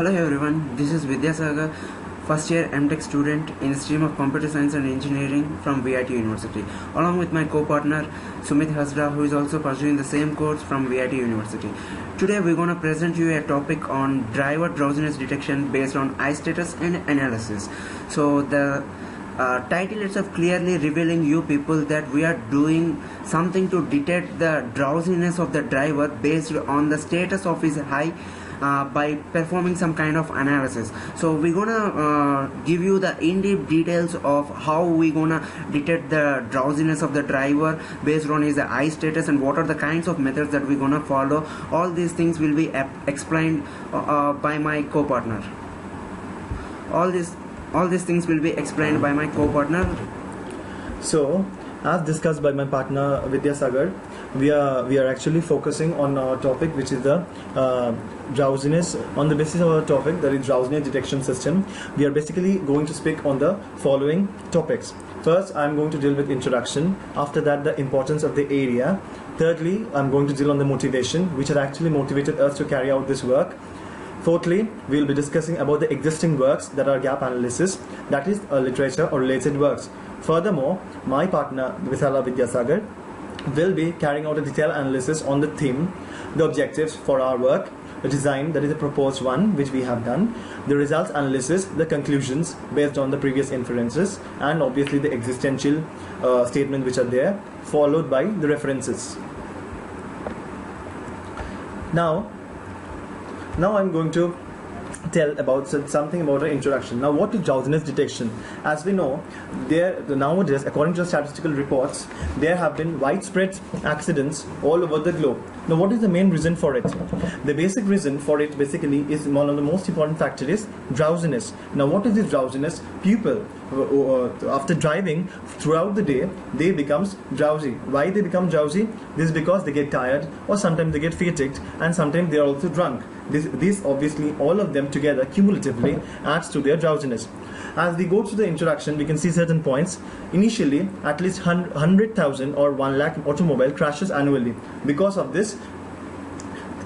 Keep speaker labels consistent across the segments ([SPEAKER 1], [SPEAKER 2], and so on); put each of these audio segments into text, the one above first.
[SPEAKER 1] Hello everyone, this is Vidyasagar, first year MTech student in the stream of Computer Science and Engineering from VIT University, along with my co-partner Sumit Hasra, who is also pursuing the same course from VIT University. Today we're going to present you a topic on driver drowsiness detection based on eye status and analysis. So the title itself clearly revealing you people that we are doing something to detect the drowsiness of the driver based on the status of his eye by performing some kind of analysis. So we're gonna give you the in-depth details of how we're gonna detect the drowsiness of the driver based on his eye status and what are the kinds of methods that we're gonna follow. All these things will be explained by my co-partner. All these things will be explained by my co-partner.
[SPEAKER 2] So, as discussed by my partner Vidyasagar, we are actually focusing on our topic, which is the drowsiness. On the basis of our topic, that is drowsiness detection system, we are basically going to speak on the following topics. First, I'm going to deal with introduction. After that, the importance of the area. Thirdly, I'm going to deal on the motivation, which has actually motivated us to carry out this work. Fourthly, we will be discussing about the existing works that are gap analysis, that is literature or related works. Furthermore, my partner Vithala Vidyasagar will be carrying out a detailed analysis on the theme, the objectives for our work, the design, that is the proposed one which we have done, the results analysis, the conclusions based on the previous inferences, and obviously the existential statements which are there, followed by the references. Now I'm going to tell about something about an introduction. Now, what is drowsiness detection? As we know, nowadays, according to the statistical reports, there have been widespread accidents all over the globe. Now, what is the main reason for it? The basic reason for it basically is one of the most important factors is drowsiness. Now, what is this drowsiness? People, after driving throughout the day, they become drowsy. Why they become drowsy? This is because they get tired, or sometimes they get fatigued, and sometimes they are also drunk. This obviously, all of them together cumulatively adds to their drowsiness. As we go through the introduction, we can see certain points. Initially, at least 100,000 or 1 lakh automobile crashes annually because of this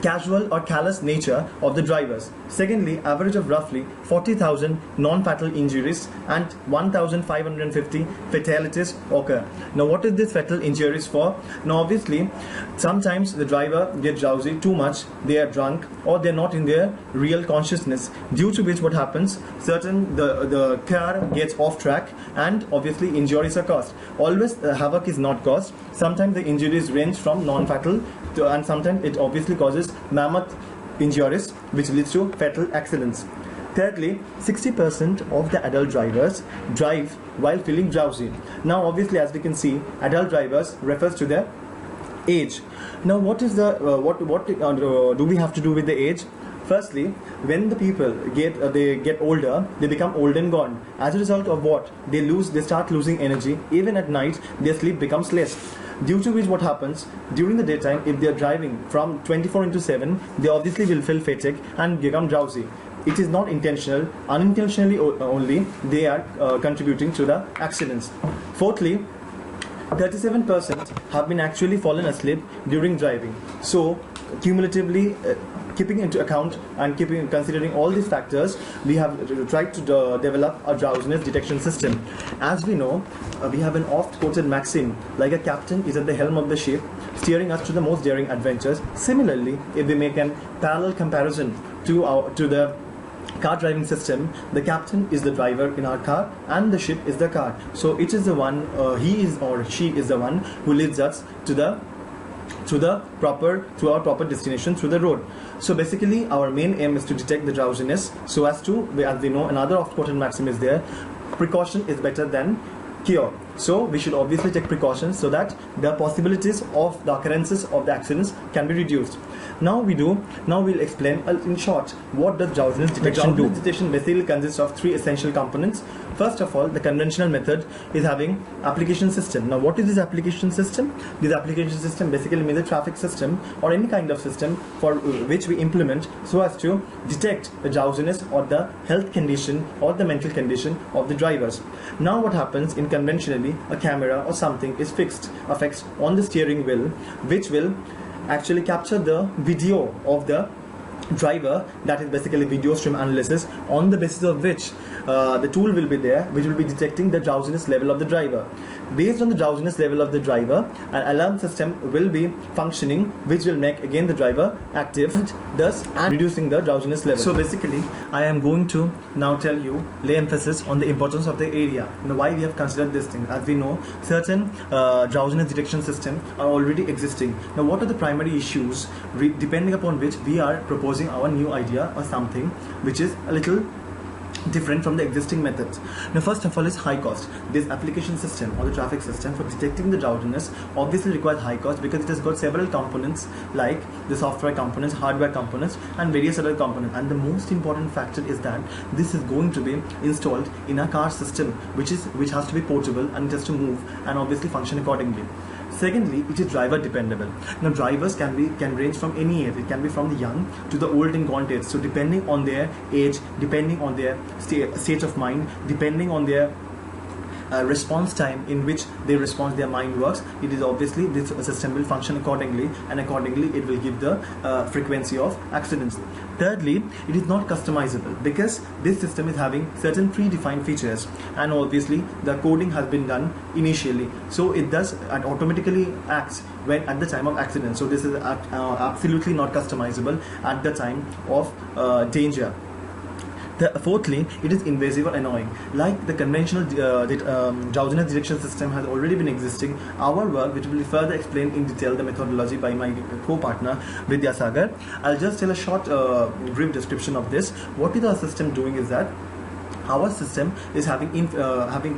[SPEAKER 2] casual or callous nature of the drivers. Secondly, average of roughly 40,000 non-fatal injuries and 1,550 fatalities occur. Now, what is this fatal injuries for? Now, obviously, sometimes the driver gets drowsy too much, they are drunk, or they're not in their real consciousness, due to which what happens, the car gets off track, and obviously injuries are caused. Always havoc is not caused. Sometimes the injuries range from non-fatal and sometimes it obviously causes mammoth injuries, which leads to fatal accidents. Thirdly, 60% of the adult drivers drive while feeling drowsy. Now, obviously, as we can see, adult drivers refers to their age. Now, what is the what do we have to do with the age? Firstly, when the people get older, they become old and gone. As a result of what? They start losing energy. Even at night, their sleep becomes less. Due to which what happens, during the daytime, if they are driving from 24/7, they obviously will feel fatigue and become drowsy. It is not intentional, unintentionally only they are contributing to the accidents. Fourthly, 37% have been actually fallen asleep during driving. So, cumulatively, keeping into account and considering all these factors, we have tried to develop a drowsiness detection system. As we know, we have an oft-quoted maxim, like a captain is at the helm of the ship, steering us to the most daring adventures. Similarly, if we make a parallel comparison to the car driving system, the captain is the driver in our car and the ship is the car. So it is the one, he is or she is the one who leads us to our proper destination through the road. So basically, our main aim is to detect the drowsiness, so as we know, another oft-quoted maxim is there: precaution is better than cure. So we should obviously take precautions so that the possibilities of the occurrences of the accidents can be reduced. Now we'll explain in short what does drowsiness detection do. Drowsiness detection basically consists of 3 essential components. First of all, the conventional method is having application system. Now, what is this application system? This application system basically means a traffic system or any kind of system for which we implement so as to detect the drowsiness or the health condition or the mental condition of the drivers. Now, what happens in conventionally, a camera or something is affixed on the steering wheel, which will actually capture the video of the driver, that is basically video stream analysis, on the basis of which the tool will be there which will be detecting the drowsiness level of the driver. Based on the drowsiness level of the driver, an alarm system will be functioning which will make again the driver active, thus and reducing the drowsiness level. So basically I am going to now tell you, lay emphasis on the importance of the area. Now why we have considered this thing. As we know, certain drowsiness detection systems are already existing. Now what are the primary issues depending upon which we are proposing our new idea or something which is a little different from the existing methods. Now first of all is high cost. This application system or the traffic system for detecting the drowsiness obviously requires high cost because it has got several components like the software components, hardware components and various other components, and the most important factor is that this is going to be installed in a car system which has to be portable and it has to move and obviously function accordingly. Secondly, it is driver dependable. Now drivers can range from any age. It can be from the young to the old and gaunt age. So depending on their age, depending on their state of mind, depending on their response time in which they respond, their mind works, it is obviously this system will function accordingly, and accordingly it will give the frequency of accidents. Thirdly, it is not customizable because this system is having certain predefined features and obviously the coding has been done initially, so it does and automatically acts when at the time of accident. So this is absolutely not customizable at the time of danger. Fourthly, it is invasive or annoying. Like the conventional drowsiness detection system has already been existing, our work, which will be further explained in detail the methodology by my co-partner Vidya Sagar. I'll just tell a short brief description of this. What is our system doing is that our system is having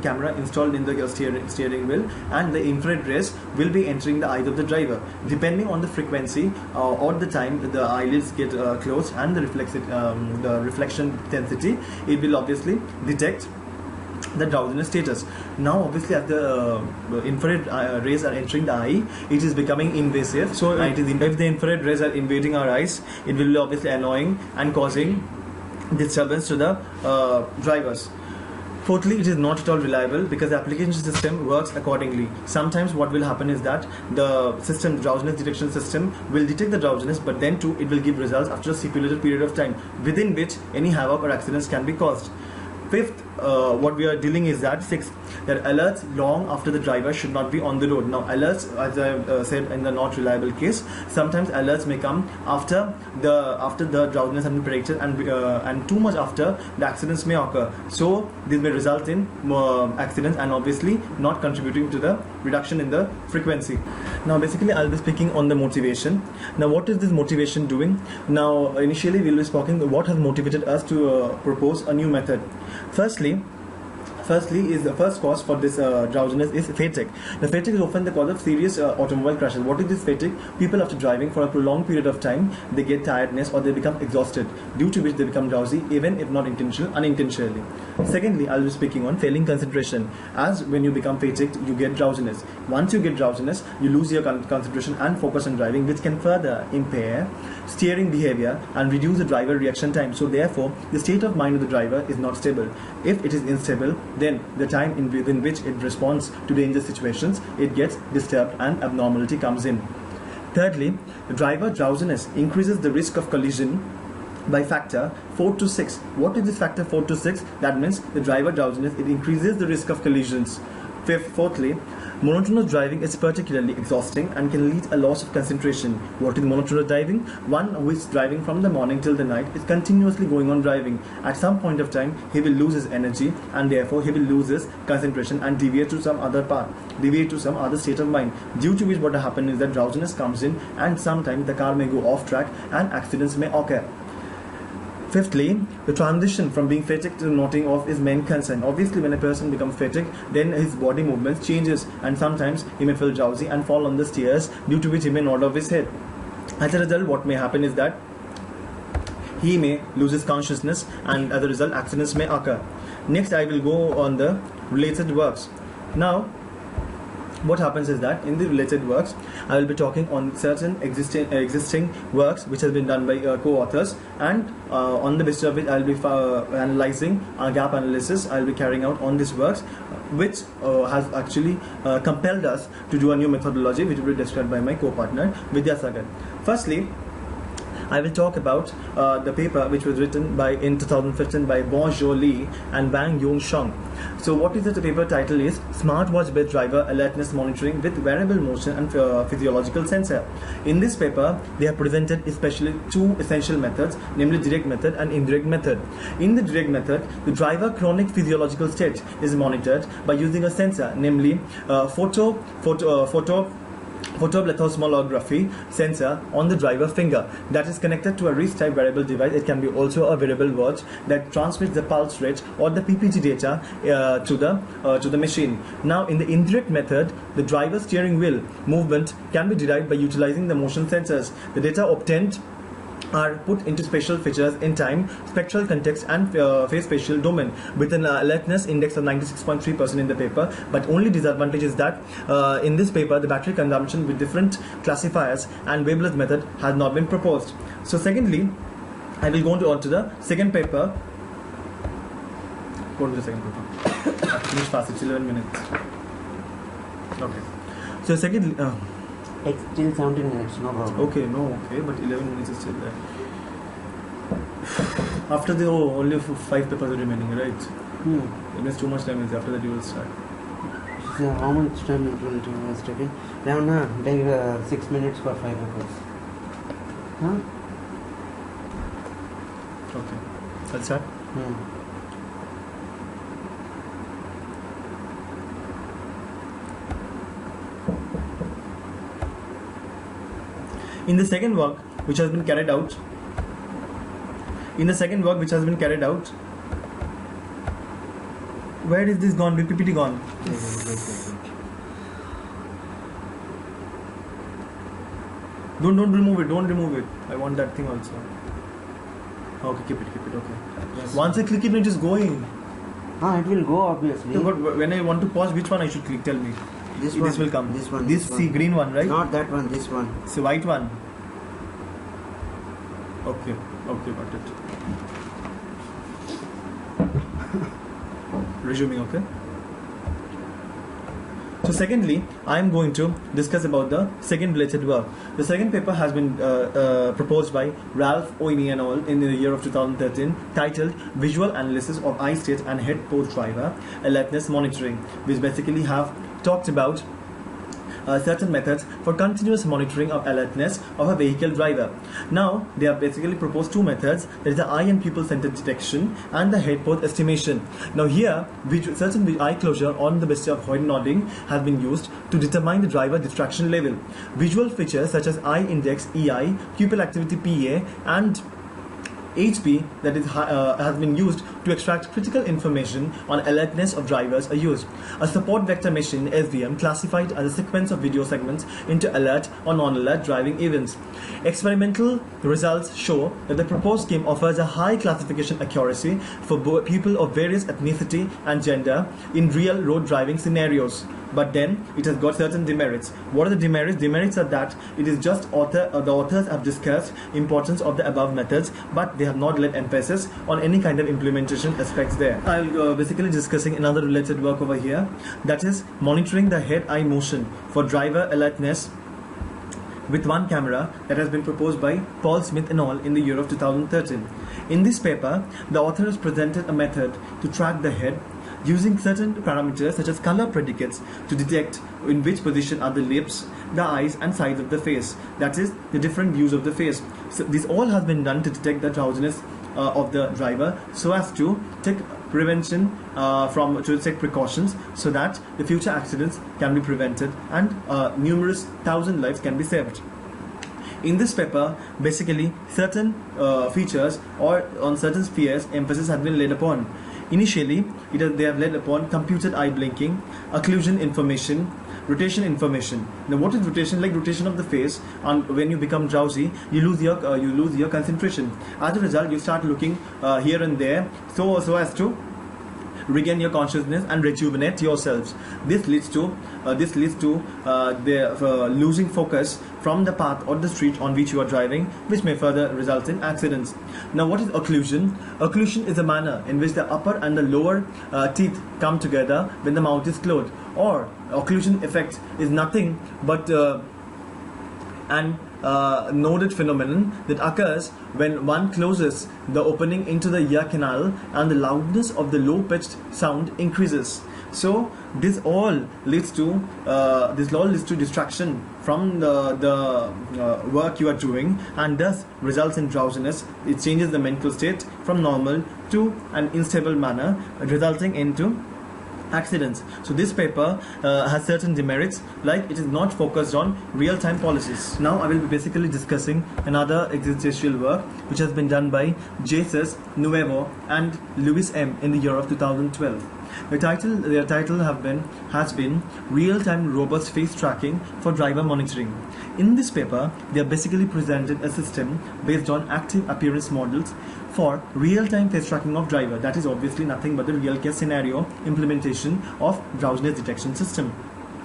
[SPEAKER 2] camera installed in the steering wheel, and the infrared rays will be entering the eyes of the driver. Depending on the frequency or the time the eyelids get closed and the reflection intensity, it will obviously detect the drowsiness status. Now obviously as the infrared rays are entering the eye, it is becoming invasive. So if the infrared rays are invading our eyes, it will be obviously annoying and causing disturbance to the drivers. Fourthly, it is not at all reliable because the application system works accordingly. Sometimes what will happen is that the drowsiness detection system will detect the drowsiness, but then too it will give results after a stipulated period of time within which any havoc or accidents can be caused. Fifth, what we are dealing is that alerts long after the driver should not be on the road. Now alerts, as I said in the not reliable case, sometimes alerts may come after the drowsiness has been predicted and too much after the accidents may occur. So this may result in accidents and obviously not contributing to the reduction in the frequency. Now basically I'll be speaking on the motivation. Now what is this motivation doing? Now initially we'll be speaking what has motivated us to propose a new method. Firstly is the first cause for this drowsiness is fatigue. The fatigue is often the cause of serious automobile crashes. What is this fatigue? People after driving for a prolonged period of time, they get tiredness or they become exhausted, due to which they become drowsy, even if not unintentionally. Secondly, I'll be speaking on failing concentration. As when you become fatigued, you get drowsiness. Once you get drowsiness, you lose your concentration and focus on driving, which can further impair steering behavior and reduce the driver reaction time. So therefore, the state of mind of the driver is not stable. If it is unstable, then the time within which it responds to dangerous situations, it gets disturbed and abnormality comes in. Thirdly, driver drowsiness increases the risk of collision by factor 4 to 6. What is this factor 4 to 6? That means the driver drowsiness, it increases the risk of collisions. Fourthly, monotonous driving is particularly exhausting and can lead a loss of concentration. What is monotonous driving? One who is driving from the morning till the night is continuously going on driving. At some point of time, he will lose his energy and therefore he will lose his concentration and deviate to some other state of mind. Due to which what will happen is that drowsiness comes in and sometimes the car may go off track and accidents may occur. Fifthly, the transition from being fatigued to nodding off is main concern. Obviously, when a person becomes fatigued, then his body movements changes and sometimes he may feel drowsy and fall on the stairs, due to which he may nod off his head. As a result, what may happen is that he may lose his consciousness and as a result, accidents may occur. Next, I will go on the related works. Now, what happens is that in the related works, I will be talking on certain existing works which has been done by co-authors, and on the basis of it I will be analyzing gap analysis. I will be carrying out on these works, which has actually compelled us to do a new methodology which will be described by my co-partner Vidya Sagar. Firstly, I will talk about the paper which was written in 2015 by Bonjour Lee and Wang Yong Sheng. So what is it? The paper title is Smartwatch-based driver alertness monitoring with wearable motion and physiological sensor. In this paper, they have presented especially two essential methods, namely direct method and indirect method. In the direct method, the driver chronic physiological state is monitored by using a sensor, namely photoplethysmography sensor on the driver finger that is connected to a wrist-type wearable device. It can be also a wearable watch that transmits the pulse rate or the PPG data to the machine. Now, in the indirect method, the driver steering wheel movement can be derived by utilizing the motion sensors. The data obtained are put into spatial features in time, spectral context and phase spatial domain with an alertness index of 96.3% in the paper. But only disadvantage is that in this paper the battery consumption with different classifiers and Weber's method has not been proposed. So secondly, I will go on to the second paper. Go to the second paper. I finished fast, it's 11 minutes. Okay. So secondly,
[SPEAKER 1] It's still 17 minutes, no problem.
[SPEAKER 2] okay, but 11 minutes is still there. After the only 5 papers are remaining, right? It means too much time is after that you will start.
[SPEAKER 1] So how much time it will take? Now, take 6 minutes for 5 papers. Huh?
[SPEAKER 2] Okay. Let's start. In the second work which has been carried out, where is this gone? PPT gone? Don't remove it. I want that thing also. Okay, keep it, okay.
[SPEAKER 1] Yes.
[SPEAKER 2] Once I click it is going.
[SPEAKER 1] It will go obviously.
[SPEAKER 2] No, but when I want to pause, which one I should click? Tell me.
[SPEAKER 1] This
[SPEAKER 2] will come.
[SPEAKER 1] This one.
[SPEAKER 2] This green one, right?
[SPEAKER 1] Not that one, this one.
[SPEAKER 2] It's the white one. Okay, got it. Resuming, okay? So secondly, I am going to discuss about the second related work. The second paper has been proposed by Ralph Oini and all in the year of 2013, titled Visual Analysis of Eye State and Head Pose Driver Alertness Monitoring, which basically have talked about certain methods for continuous monitoring of alertness of a vehicle driver. Now, they have basically proposed two methods. There is the eye and pupil center detection and the head pose estimation. Now here, certain eye closure on the basis of head nodding has been used to determine the driver distraction level. Visual features such as eye index, EI, pupil activity PA and HP that is has been used to extract critical information on alertness of drivers are used. A support vector machine SVM classified as a sequence of video segments into alert or non-alert driving events. Experimental results show that the proposed scheme offers a high classification accuracy for people of various ethnicity and gender in real road driving scenarios. But then it has got certain demerits. What are the demerits? Demerits are that it is just the authors have discussed importance of the above methods, but they have not laid emphasis on any kind of implementation aspects there. I'll basically discussing another related work over here, that is monitoring the head-eye motion for driver alertness with one camera, that has been proposed by Paul Smith and all in the year of 2013. In this paper, the author has presented a method to track the head using certain parameters such as color predicates to detect in which position are the lips, the eyes and sides of the face, that is the different views of the face. So this all has been done to detect the drowsiness of the driver so as to take prevention to take precautions so that the future accidents can be prevented and numerous thousand lives can be saved. In this paper, basically certain features or on certain spheres emphasis has been laid upon. Initially, they have laid upon computed eye blinking, occlusion information, rotation information. Now, what is rotation? Like rotation of the face, and when you become drowsy, you lose your concentration. As a result, you start looking here and there, so as to regain your consciousness and rejuvenate yourselves. This leads to losing focus from the path or the street on which you are driving, which may further result in accidents. Now, what is occlusion? Occlusion is a manner in which the upper and the lower teeth come together when the mouth is closed. Or occlusion effect is nothing but and noted phenomenon that occurs when one closes the opening into the ear canal and the loudness of the low-pitched sound increases. So this all leads to distraction from the work you are doing, and thus results in drowsiness. It changes the mental state from normal to an unstable manner, resulting into accidents. So this paper has certain demerits, like it is not focused on real-time policies. Now I will be basically discussing another existential work which has been done by Jesus Nuevo and Luis M. in the year of 2012. Their title has been Real-Time Robust Face Tracking for Driver Monitoring. In this paper, they have basically presented a system based on active appearance models for real-time face tracking of driver. That is obviously nothing but the real case scenario implementation of drowsiness detection system.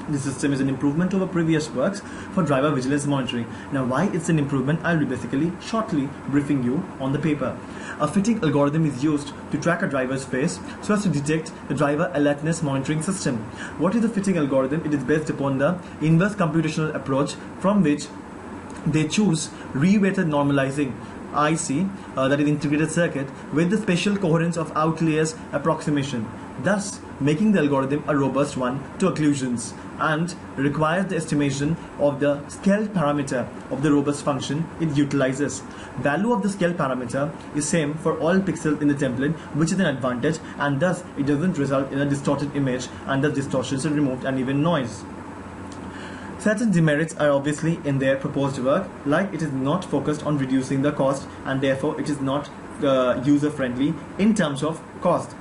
[SPEAKER 2] This system is an improvement over previous works for driver vigilance monitoring. Now, why it's an improvement, I'll be basically shortly briefing you on the paper. A fitting algorithm is used to track a driver's face so as to detect the driver alertness monitoring system. What is the fitting algorithm? It is based upon the inverse computational approach, from which they choose reweighted normalizing IC, that is integrated circuit, with the spatial coherence of outliers approximation, thus making the algorithm a robust one to occlusions, and requires the estimation of the scale parameter of the robust function it utilizes. Value of the scale parameter is same for all pixels in the template, which is an advantage, and thus it doesn't result in a distorted image, and the distortions are removed, and even noise. Certain demerits are obviously in their proposed work, like it is not focused on reducing the cost, and therefore it is not user-friendly in terms of cost.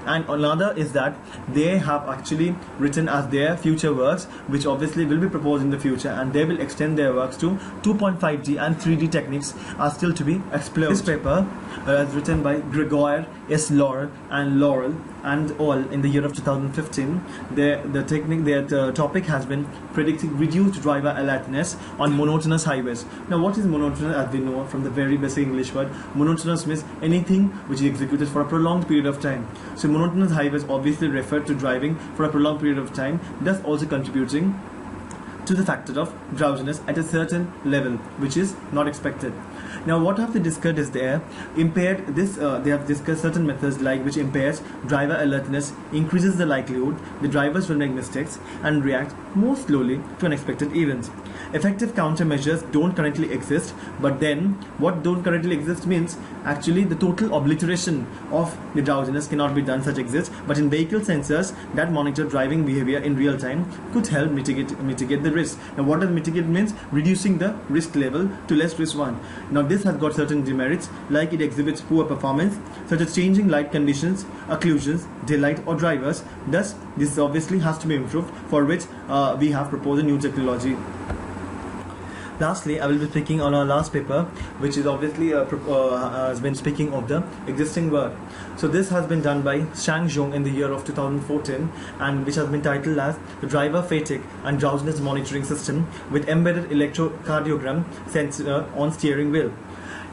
[SPEAKER 2] And another is that they have actually written as their future works, which obviously will be proposed in the future, and they will extend their works to 2.5D and 3D techniques are still to be explored. This paper is written by Gregor S. Laurel and all in the year of 2015. Their topic has been predicting reduced driver alertness on monotonous highways. Now, what is monotonous? As we know from the very basic English word, monotonous means anything which is executed for a prolonged period of time. So monotonous highways obviously refer to driving for a prolonged period of time, thus also contributing to the factor of drowsiness at a certain level, which is not expected. Now, what have they discussed is they have discussed certain methods like which impairs driver alertness, increases the likelihood the drivers will make mistakes and react more slowly to unexpected events. Effective countermeasures don't currently exist, but then what don't currently exist means actually the total obliteration of the drowsiness cannot be done, such exists, but in vehicle sensors that monitor driving behavior in real time could help mitigate the risk. Now, what does mitigate means? Reducing the risk level to less risk one. Now, this has got certain demerits, like it exhibits poor performance, such as changing light conditions, occlusions, daylight or drivers. Thus, this obviously has to be improved, for which we have proposed a new technology. Lastly, I will be speaking on our last paper, which is obviously has been speaking of the existing work. So this has been done by Shang Zhong in the year of 2014, and which has been titled as the Driver Fatigue and Drowsiness Monitoring System with Embedded Electrocardiogram Sensor on Steering Wheel.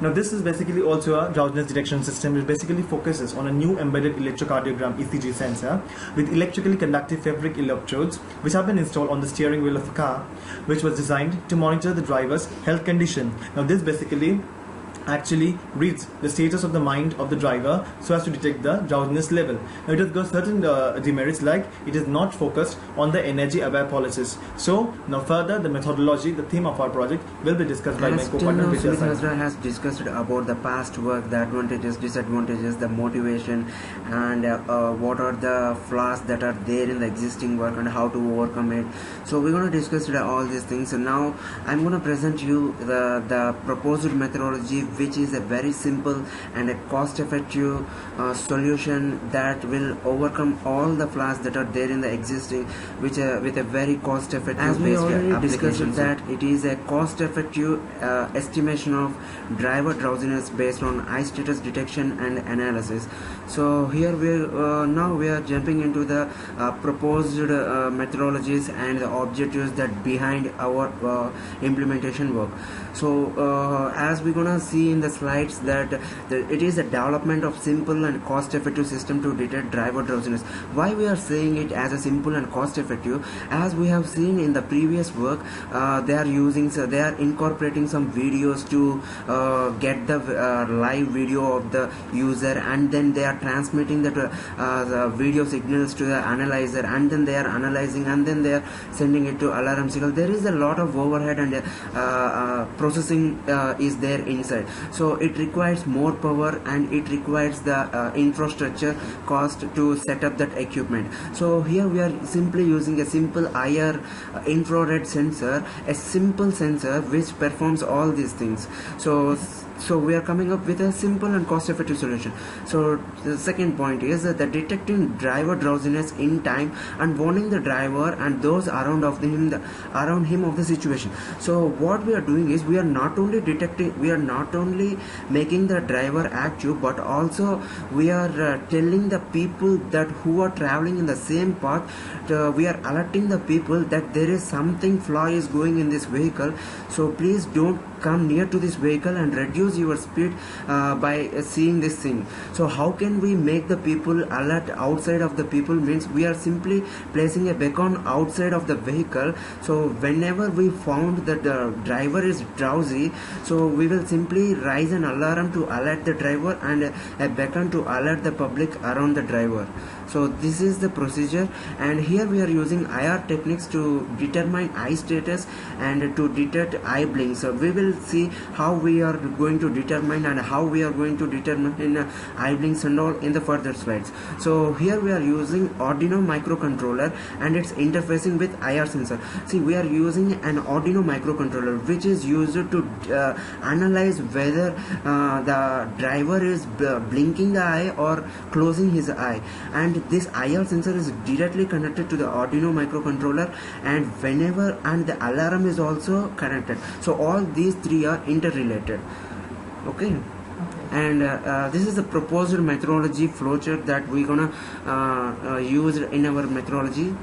[SPEAKER 2] Now, this is basically also a drowsiness detection system which basically focuses on a new embedded electrocardiogram ECG sensor with electrically conductive fabric electrodes which have been installed on the steering wheel of a car, which was designed to monitor the driver's health condition. Now, this basically actually reads the status of the mind of the driver so as to detect the drowsiness level. Now, it has got certain demerits, like it is not focused on the energy aware policies. So now further the methodology, the theme of our project will be discussed by my co-partner
[SPEAKER 1] Sumit Hazra has discussed about the past work, the advantages, disadvantages, the motivation, and what are the flaws that are there in the existing work and how to overcome it. So we're going to discuss all these things. So now I'm going to present you the proposed methodology, which is a very simple and a cost-effective solution that will overcome all the flaws that are there in the existing, which with a very cost-effective. As we already discussed that it is a cost-effective estimation of driver drowsiness based on eye status detection and analysis. So here we are jumping into the proposed methodologies and the objectives that behind our implementation work. So as we're gonna see see in the slides that it is a development of simple and cost-effective system to detect driver drowsiness. Why we are saying it as a simple and cost-effective? As we have seen in the previous work, they are incorporating some videos to get the live video of the user, and then they are transmitting the video signals to the analyzer, and then they are analyzing, and then they are sending it to alarm signal. There is a lot of overhead and processing is there inside, so it requires more power and it requires the infrastructure cost to set up that equipment. So here we are simply using a simple IR infrared sensor, a simple sensor which performs all these things. So we are coming up with a simple and cost-effective solution. So the second point is that the detecting driver drowsiness in time and warning the driver and those around him of the situation. So what we are doing is we are not only making the driver active, but also we are telling the people that who are traveling in the same path. We are alerting the people that there is something flaw is going in this vehicle. So please don't come near to this vehicle and reduce your speed by seeing this thing. So how can we make the people alert outside of the people? Means we are simply placing a beacon outside of the vehicle. So whenever we found that the driver is drowsy, so we will simply raise an alarm to alert the driver and a beacon to alert the public around the driver. So this is the procedure, and here we are using IR techniques to determine eye status and to detect eye blink. So we will see how we are going to determine and how we are going to determine in eye blinks and all in the further slides. So here we are using Arduino microcontroller and it's interfacing with IR sensor. See, we are using an Arduino microcontroller which is used to analyze whether the driver is blinking the eye or closing his eye, and this IR sensor is directly connected to the Arduino microcontroller, and the alarm is also connected. So all these three are interrelated. Okay. And this is the proposed methodology flowchart that we're gonna use in our methodology.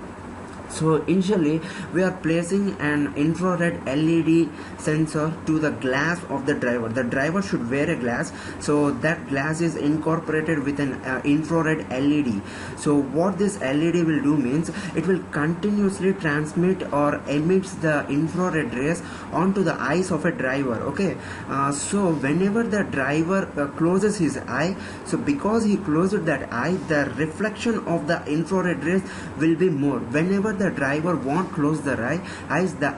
[SPEAKER 1] So initially we are placing an infrared LED sensor to the glass of the driver. The driver should wear a glass, so that glass is incorporated with an infrared LED. So what this LED will do means it will continuously transmit or emits the infrared rays onto the eyes of a driver. Okay, so whenever the driver closes his eye, so because he closed that eye, the reflection of the infrared rays will be more. Whenever the driver won't close the eyes, the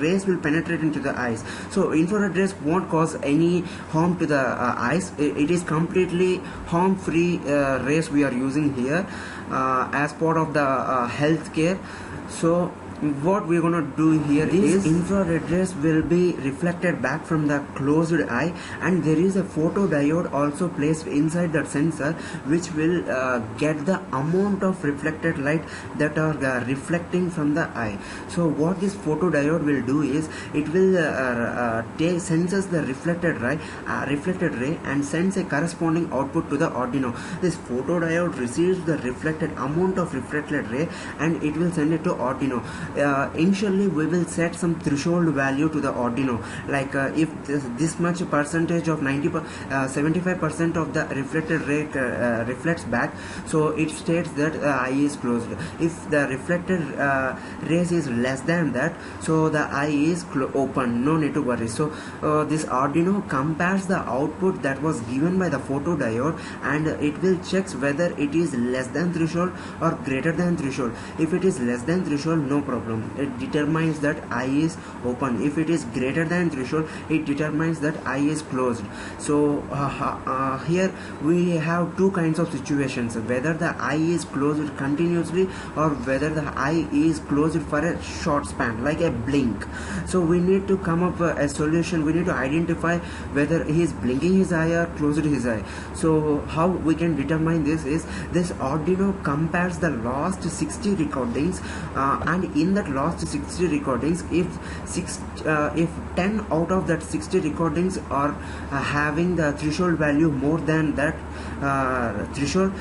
[SPEAKER 1] rays will penetrate into the eyes. So infrared rays won't cause any harm to the eyes. It is completely harm-free rays we are using here as part of the health care. So what we're gonna do here is infrared rays will be reflected back from the closed eye, and there is a photodiode also placed inside that sensor which will get the amount of reflected light that are reflecting from the eye. So what this photodiode will do is it will senses the reflected ray and sends a corresponding output to the Arduino. This photodiode receives the reflected amount of reflected ray and it will send it to Arduino. Initially we will set some threshold value to the Arduino, like if this much percentage of 75% of the reflected ray reflects back, so it states that eye is closed. If the reflected rays is less than that, so the eye is open, no need to worry. So this Arduino compares the output that was given by the photodiode and it will checks whether it is less than threshold or greater than threshold. If it is less than threshold, no problem, it determines that eye is open. If it is greater than threshold, it determines that eye is closed. So here we have two kinds of situations, whether the eye is closed continuously or whether the eye is closed for a short span like a blink. So we need to come up a solution. We need to identify whether he is blinking his eye or closed his eye. So how we can determine this is this Arduino compares the last 60 recordings and in that last 60 recordings, if 10 out of that 60 recordings are having the threshold value more than that threshold,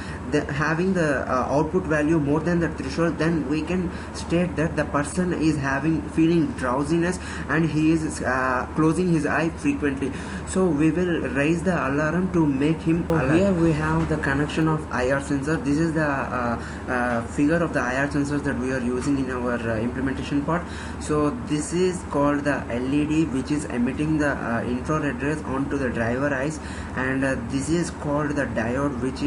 [SPEAKER 1] having the output value more than the threshold, then we can state that the person is feeling drowsiness and he is closing his eye frequently. So we will raise the alarm to make him alert. Here we have the connection of IR sensor. This is the figure of the IR sensors that we are using in our implementation part. So this is called the LED, which is emitting the infrared rays onto the driver eyes, and this is called the diode, which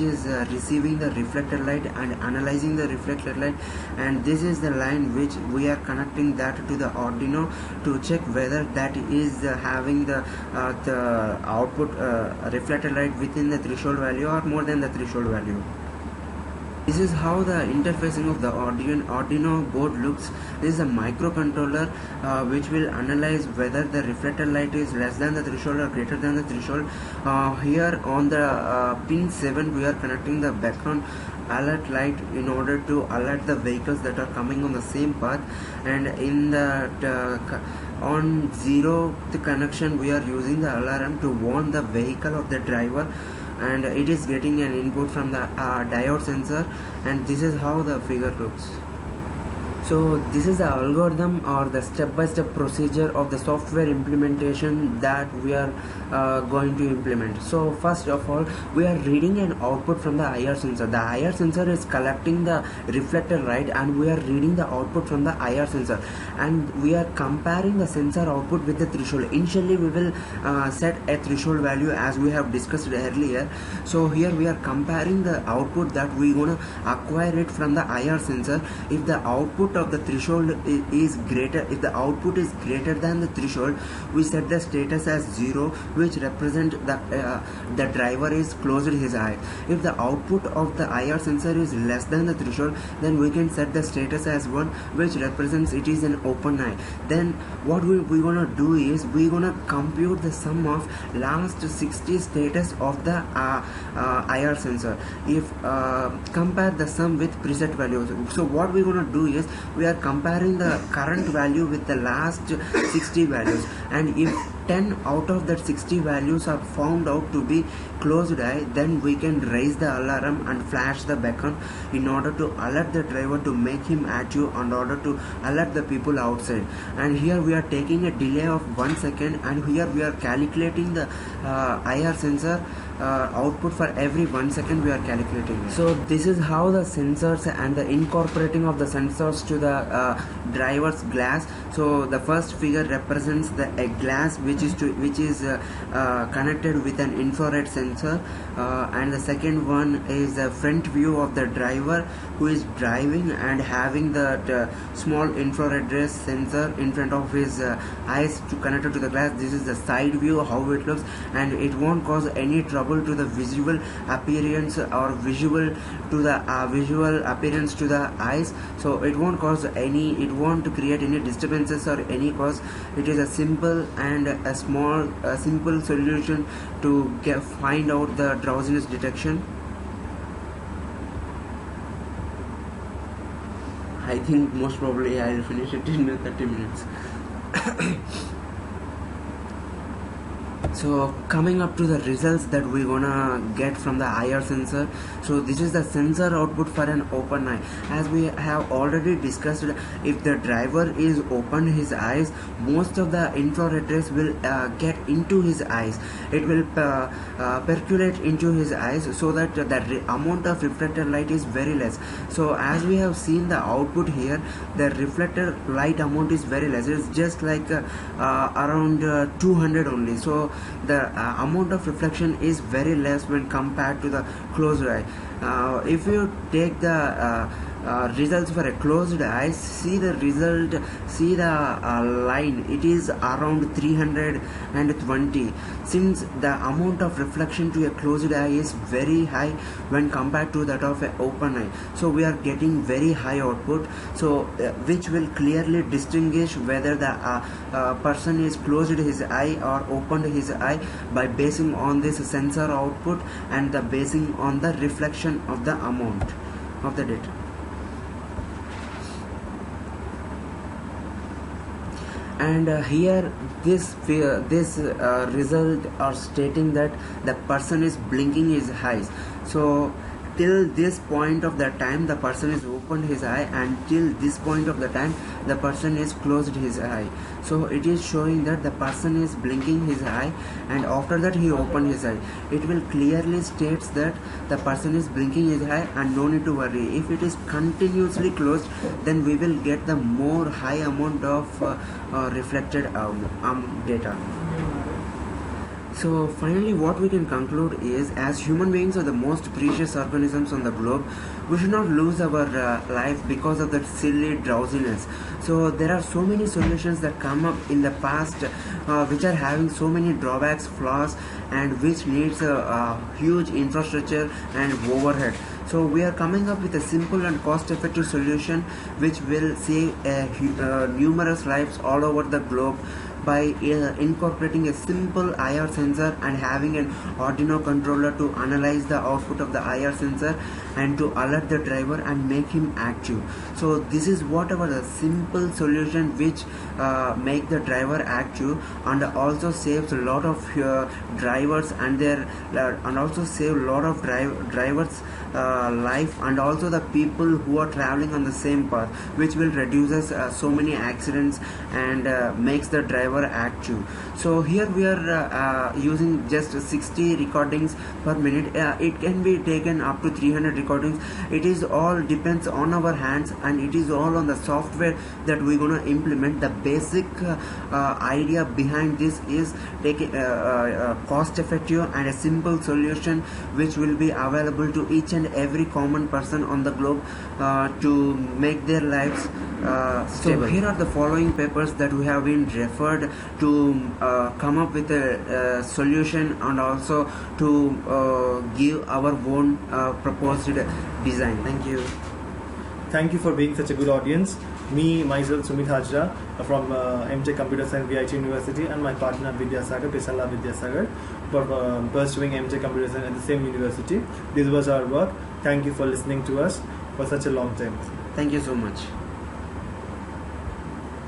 [SPEAKER 1] is receiving the reflected light and analyzing the reflected light, and this is the line which we are connecting that to the Arduino to check whether that is having the output reflected light within the threshold value or more than the threshold value. This is how the interfacing of the Arduino board looks. This is a microcontroller which will analyze whether the reflected light is less than the threshold or greater than the threshold. Here on the pin 7 we are connecting the background alert light in order to alert the vehicles that are coming on the same path, and in the on 0th connection we are using the alarm to warn the vehicle of the driver, and it is getting an input from the diode sensor, and this is how the figure looks. So this is the algorithm or the step-by-step procedure of the software implementation that we are going to implement. So first of all, we are reading an output from the IR sensor. The IR sensor is collecting the reflected light, and we are reading the output from the IR sensor, and we are comparing the sensor output with the threshold. Initially we will set a threshold value as we have discussed earlier. So here we are comparing the output that we gonna acquire it from the IR sensor. If the output of the threshold is greater, if the output is greater than the threshold, we set the status as 0, which represent the driver is closed his eye. If the output of the IR sensor is less than the threshold, then we can set the status as 1, which represents it is an open eye. Then what we gonna do is we gonna compute the sum of last 60 status of the IR sensor. If compare the sum with preset values. So what we gonna do is we are comparing the current value with the last 60 values, and if 10 out of that 60 values are found out to be closed eye, then we can raise the alarm and flash the beacon in order to alert the driver to make him at you, in order to alert the people outside. And here we are taking a delay of 1 second, and here we are calculating the IR sensor output for every 1 second we are calculating it. So this is how the sensors and the incorporating of the sensors to the driver's glass. So the first figure represents a glass which is connected with an infrared sensor, and the second one is the front view of the driver who is driving and having the small infrared ray sensor in front of his eyes to connected to the glass. This is the side view, how it looks, and it won't cause any trouble to the visual appearance or visual appearance to the eyes. So it won't cause any, it won't create any disturbances or any cause. It is a simple and a simple solution to find out the drowsiness detection. I think most probably I will finish it in 30 minutes. So coming up to the results that we're gonna get from the IR sensor. So this is the sensor output for an open eye. As we have already discussed, if the driver is open his eyes, most of the infrared rays will get into his eyes. It will percolate into his eyes, so that the amount of reflected light is very less. So as we have seen the output here, the reflected light amount is very less. It's just like around 200 only. So the amount of reflection is very less when compared to the closed eye. If you take the results for a closed eye, see the result, see the line, it is around 320. Since the amount of reflection to a closed eye is very high when compared to that of an open eye, so we are getting very high output, so which will clearly distinguish whether the person is closed his eye or opened his eye by basing on this sensor output and the basing on the reflection of the amount of the data. And here this result are stating that the person is blinking his eyes. So till this point of the time the person is opened his eye, and till this point of the time the person is closed his eye. So it is showing that the person is blinking his eye, and after that he opened his eye. It will clearly states that the person is blinking his eye, and no need to worry. If it is continuously closed, then we will get the more high amount of reflected data. So finally what we can conclude is, as human beings are the most precious organisms on the globe, we should not lose our life because of that silly drowsiness. So there are so many solutions that come up in the past which are having so many drawbacks, flaws, and which needs a huge infrastructure and overhead. So we are coming up with a simple and cost-effective solution which will save numerous lives all over the globe by incorporating a simple IR sensor and having an Arduino controller to analyze the output of the IR sensor and to alert the driver and make him active. So this is whatever the simple solution which make the driver active, and also saves a lot of drivers and their and also save a lot of drivers life, and also the people who are traveling on the same path, which will reduces so many accidents and makes the driver active. So here we are using just 60 recordings per minute. It can be taken up to 300 recordings. It is all depends on our hands, and it is all on the software that we're gonna implement. The basic idea behind this is taking cost effective and a simple solution which will be available to each and every common person on the globe to make their lives stable. So here are the following papers that we have been referred to come up with a solution, and also to give our own proposed design. Thank you.
[SPEAKER 2] Thank you for being such a good audience. Me, myself, Sumit Hajra from MTech Computer Science, VIT University, and my partner Vidyasagar, Pisala Vidyasagar, for pursuing MTech Computer Science at the same university. This was our work. Thank you for listening to us for such a long time.
[SPEAKER 1] Thank you so much.